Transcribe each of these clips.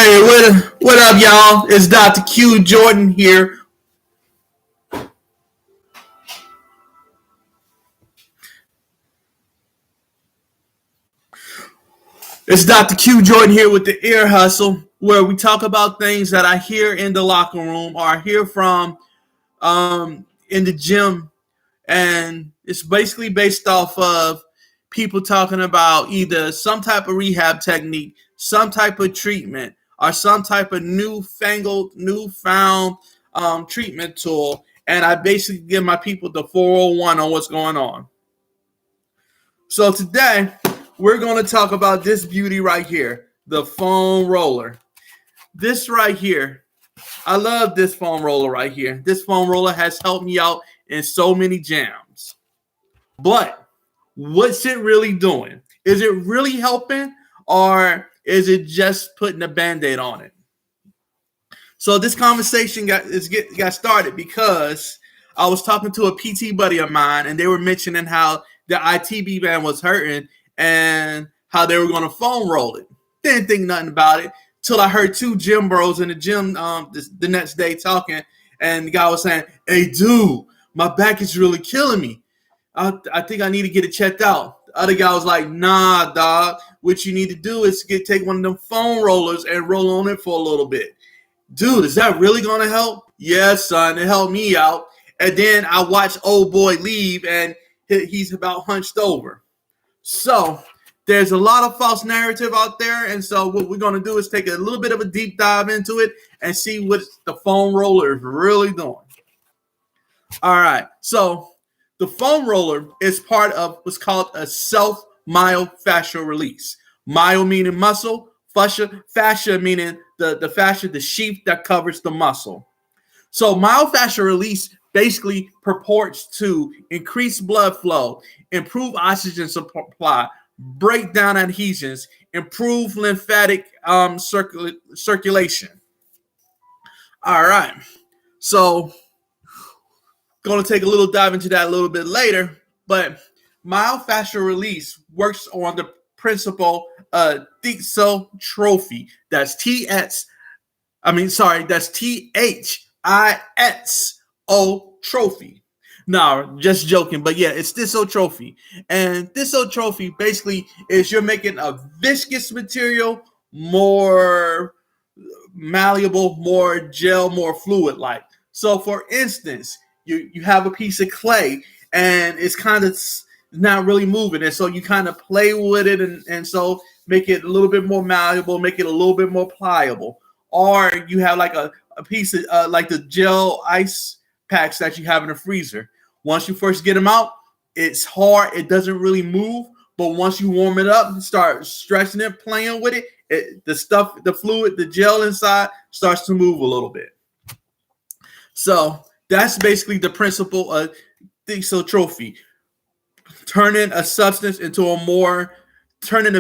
Hey, what up, y'all? It's Dr. Q Jordan here. It's Dr. Q Jordan here with the Ear Hustle, where we talk about things that I hear in the locker room or I hear from in the gym, and it's basically based off of people talking about either some type of rehab technique, some type of treatment, or some type of newfound treatment tool. And I basically give my people the 401 on what's going on. So today, we're going to talk about this beauty right here, the foam roller. This right here, I love this foam roller right here. This foam roller has helped me out in so many jams. But what's it really doing? Is it really helping, or is it just putting a Band-Aid on it? So this conversation got started because I was talking to a PT buddy of mine, and they were mentioning how the ITB band was hurting and how they were going to foam roll it. Didn't think nothing about it till I heard two gym bros in the gym the next day talking, and the guy was saying, "Hey, dude, my back is really killing me. I think I need to get it checked out." The other guy was like, "Nah, dog. What you need to do is take one of them foam rollers and roll on it for a little bit." Dude, is that really going to help? Yes, son. It helped me out. And then I watched old boy leave, and he's about hunched over. So there's a lot of false narrative out there. And so what we're going to do is take a little bit of a deep dive into it and see what the foam roller is really doing. All right. So the foam roller is part of what's called a self-myofascial release. Myo meaning muscle, fascia meaning the fascia, the sheath that covers the muscle. So myofascial release basically purports to increase blood flow, improve oxygen supply, break down adhesions, improve lymphatic circulation. All right. So going to take a little dive into that a little bit later, but myofascial release works on the principle of thixotrophy. That's that's THISO trophy. No, just joking, but yeah, it's thixotrophy. And thixotrophy basically is you're making a viscous material more malleable, more gel, more fluid-like. So for instance, you have a piece of clay and it's kind of not really moving, and so you kind of play with it and so make it a little bit more malleable, make it a little bit more pliable. Or you have like a piece of like the gel ice packs that you have in the freezer. Once you first get them out, it's hard, it doesn't really move, but once you warm it up and start stretching it, playing with it, the fluid, the gel inside starts to move a little bit. So that's basically the principle of thixotrophy. Turning a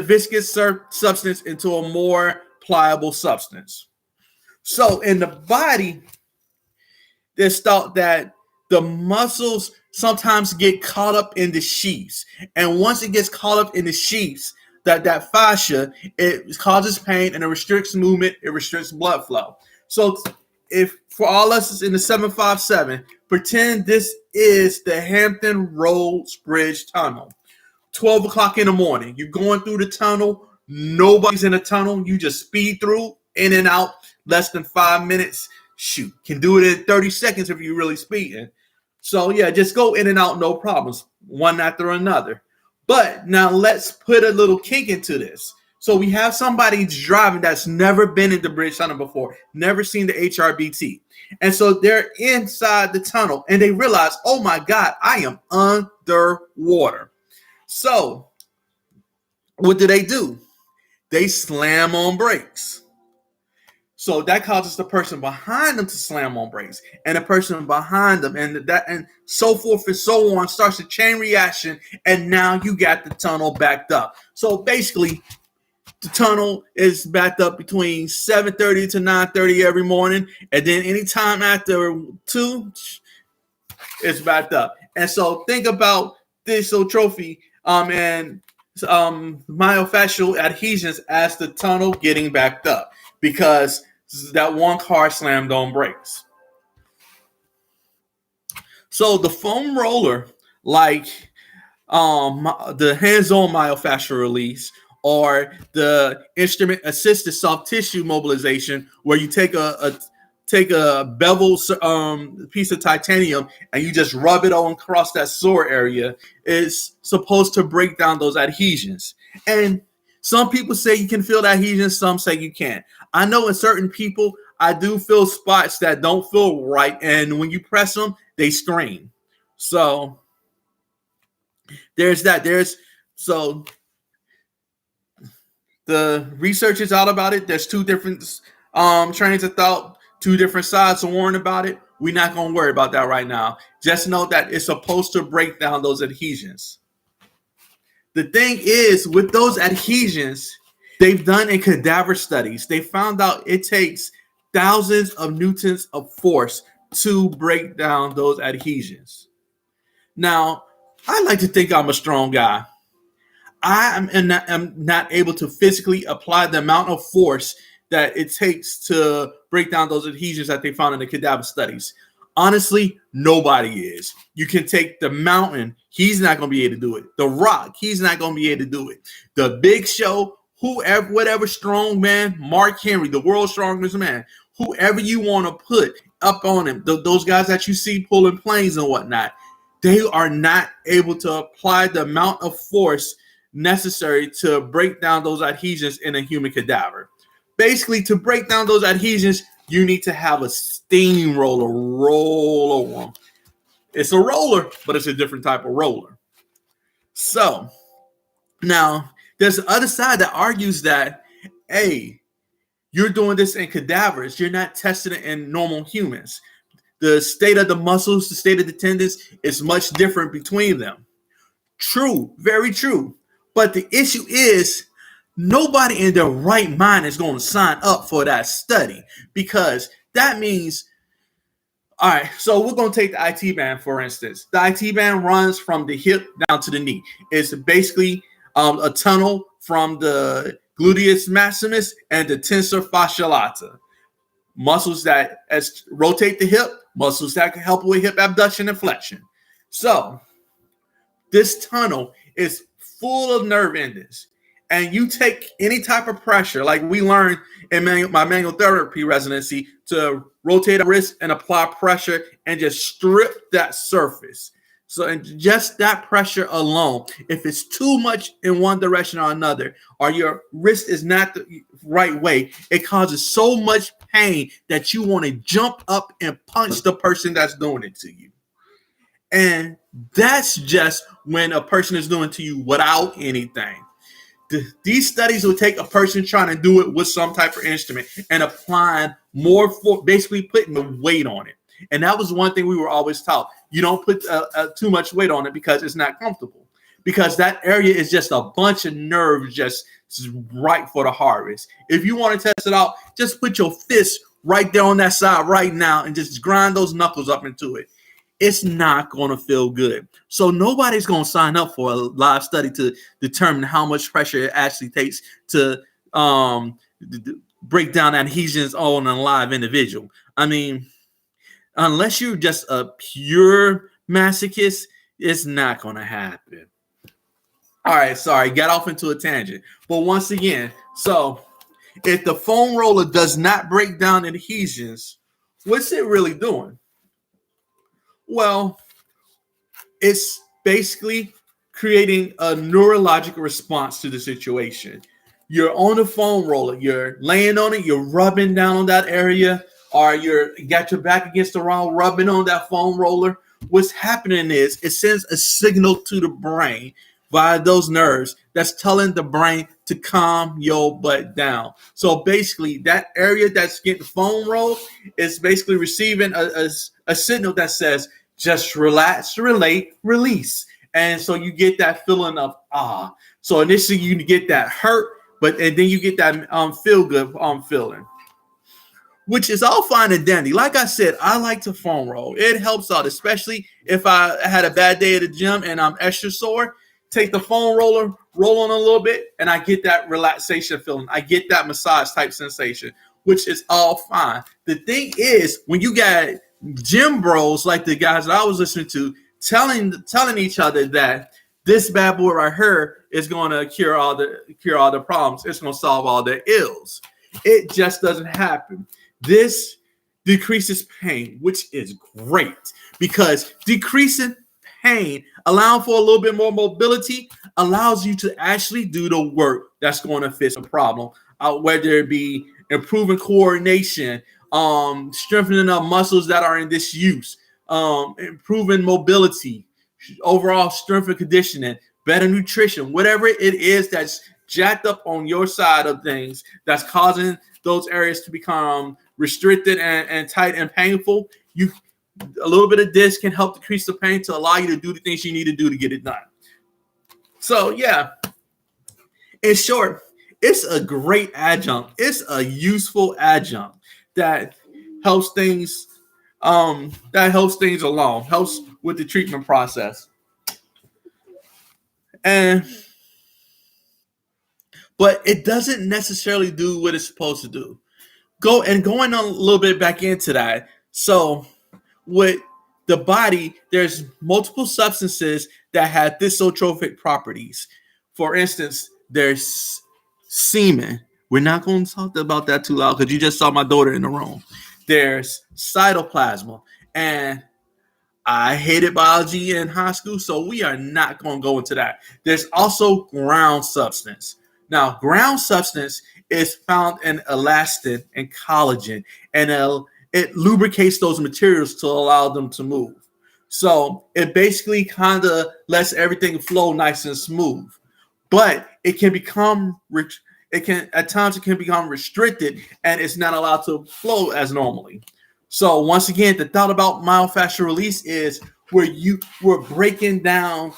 viscous substance into a more pliable substance. So in the body, there's thought that the muscles sometimes get caught up in the sheaths. And once it gets caught up in the sheaths, that fascia, it causes pain and it restricts movement, it restricts blood flow. So if for all us in the 757, pretend this is the Hampton Roads Bridge Tunnel. 12 o'clock in the morning, you're going through the tunnel, nobody's in the tunnel, you just speed through, in and out, less than 5 minutes. Shoot, can do it in 30 seconds if you're really speeding. So yeah, just go in and out, no problems, one after another. But now let's put a little kink into this. So we have somebody driving that's never been in the bridge tunnel before, never seen the HRBT. And so they're inside the tunnel and they realize, oh my God, I am underwater. So what do? They slam on brakes. So that causes the person behind them to slam on brakes, and the person behind them, and so forth and so on, starts a chain reaction, and now you got the tunnel backed up. So basically, the tunnel is backed up between 7:30 to 9:30 every morning, and then anytime after 2, it's backed up. And so think about thixotrophy and myofascial adhesions as the tunnel getting backed up. because that one car slammed on brakes. So the foam roller, like the hands-on myofascial release, or the instrument-assisted soft tissue mobilization, where you take a bevel piece of titanium and you just rub it on across that sore area, is supposed to break down those adhesions. And some people say you can feel the adhesions, some say you can't. I know in certain people, I do feel spots that don't feel right, and when you press them, they strain. So there's that. So the research is out about it. There's two different trains of thought, two different sides of warning about it. We're not going to worry about that right now. Just know that it's supposed to break down those adhesions. The thing is, with those adhesions, they've done in cadaver studies, they found out it takes thousands of newtons of force to break down those adhesions. Now, I like to think I'm a strong guy. I am not able to physically apply the amount of force that it takes to break down those adhesions that they found in the cadaver studies. Honestly, nobody is. You can take the mountain, he's not going to be able to do it. The Rock, he's not going to be able to do it. The Big Show, whoever, whatever strong man, Mark Henry, the world's strongest man, whoever you want to put up on him, those guys that you see pulling planes and whatnot, they are not able to apply the amount of force necessary to break down those adhesions in a human cadaver. Basically, to break down those adhesions, you need to have a steamroller roll over them. It's a roller, but it's a different type of roller. So, now, there's the other side that argues that, hey, you're doing this in cadavers. You're not testing it in normal humans. The state of the muscles, the state of the tendons is much different between them. True, very true. But the issue is, nobody in their right mind is going to sign up for that study, because that means, all right, so we're going to take the IT band, for instance. The IT band runs from the hip down to the knee. It's basically a tunnel from the gluteus maximus and the tensor fasciae lata. Muscles that rotate the hip, muscles that can help with hip abduction and flexion. So this tunnel is full of nerve endings. And you take any type of pressure, like we learned in my manual therapy residency, to rotate a wrist and apply pressure and just strip that surface. So, and just that pressure alone, if it's too much in one direction or another, or your wrist is not the right way, it causes so much pain that you want to jump up and punch the person that's doing it to you. And that's just when a person is doing it to you without anything. These studies will take a person trying to do it with some type of instrument and applying more for, basically putting the weight on it. And that was one thing we were always taught. You don't put too much weight on it because it's not comfortable. Because that area is just a bunch of nerves just right for the harvest. If you want to test it out, just put your fist right there on that side right now and just grind those knuckles up into it. It's not going to feel good. So nobody's going to sign up for a live study to determine how much pressure it actually takes to break down adhesions on a live individual. I mean, unless you're just a pure masochist, it's not going to happen. All right, sorry, got off into a tangent. But once again, so if the foam roller does not break down adhesions, what's it really doing? Well, it's basically creating a neurological response to the situation. You're on the foam roller, you're laying on it, you're rubbing down on that area, or you got your back against the wall, rubbing on that foam roller. What's happening is it sends a signal to the brain via those nerves that's telling the brain to calm your butt down. So basically, that area that's getting foam rolled is basically receiving a signal that says, just relax, relate, release. And so you get that feeling of So initially you get that hurt, and then you get that feel good feeling, which is all fine and dandy. Like I said, I like to foam roll. It helps out, especially if I had a bad day at the gym and I'm extra sore. take the foam roller, roll on a little bit, and I get that relaxation feeling. I get that massage type sensation, which is all fine. The thing is, when you got gym bros like the guys that I was listening to telling each other that this bad boy right here is going to cure all the problems, it's going to solve all their ills. It just doesn't happen. This decreases pain, which is great, because decreasing pain, allowing for a little bit more mobility, allows you to actually do the work that's going to fix the problem, whether it be improving coordination, strengthening up muscles that are in disuse, improving mobility, overall strength and conditioning, better nutrition, whatever it is that's jacked up on your side of things that's causing those areas to become restricted and tight and painful. A little bit of this can help decrease the pain to allow you to do the things you need to do to get it done. So yeah, in short, it's a great adjunct. It's a useful adjunct that helps things along, helps with the treatment process. But it doesn't necessarily do what it's supposed to do. Going on a little bit back into that. So with the body, there's multiple substances that have thixotrophic properties. For instance, there's semen. We're not going to talk about that too loud because you just saw my daughter in the room. There's cytoplasm, and I hated biology in high school, so we are not going to go into that. There's also ground substance. Now, ground substance is found in elastin and collagen, and it lubricates those materials to allow them to move. So it basically kind of lets everything flow nice and smooth. But it can become at times it can become restricted, and it's not allowed to flow as normally. So once again, the thought about myofascial release is where we're breaking down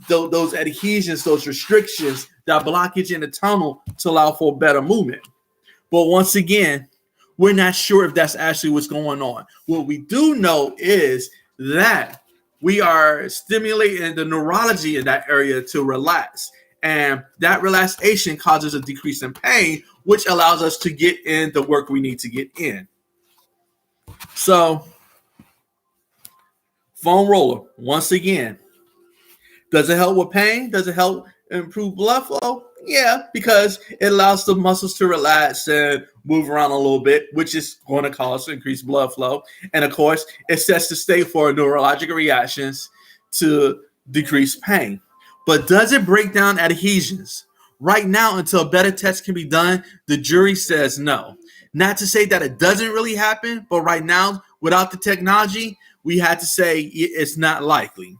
those adhesions, those restrictions, that blockage in the tunnel to allow for better movement. But once again, we're not sure if that's actually what's going on. What we do know is that we are stimulating the neurology in that area to relax. And that relaxation causes a decrease in pain, which allows us to get in the work we need to get in. So, foam roller, once again, does it help with pain? Does it help improve blood flow? Yeah, because it allows the muscles to relax and move around a little bit, which is going to cause increased blood flow. And of course, it sets the state for neurological reactions to decrease pain. But does it break down adhesions? Right now, until a better test can be done, the jury says no. Not to say that it doesn't really happen, but right now, without the technology, we had to say it's not likely.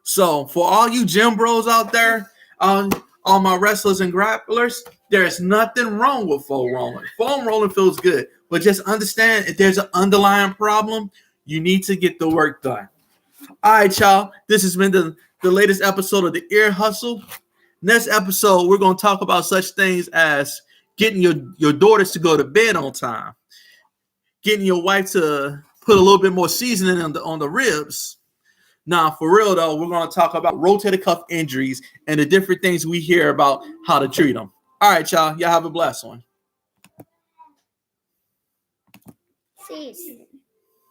So for all you gym bros out there, all my wrestlers and grapplers, there's nothing wrong with foam rolling. Foam rolling feels good, but just understand if there's an underlying problem, you need to get the work done. All right, y'all. This has been the latest episode of the Ear Hustle. Next episode, we're going to talk about such things as getting your daughters to go to bed on time, getting your wife to put a little bit more seasoning on the ribs. Now, for real, though, we're going to talk about rotator cuff injuries and the different things we hear about how to treat them. All right, y'all. Y'all have a blessed one. Cease.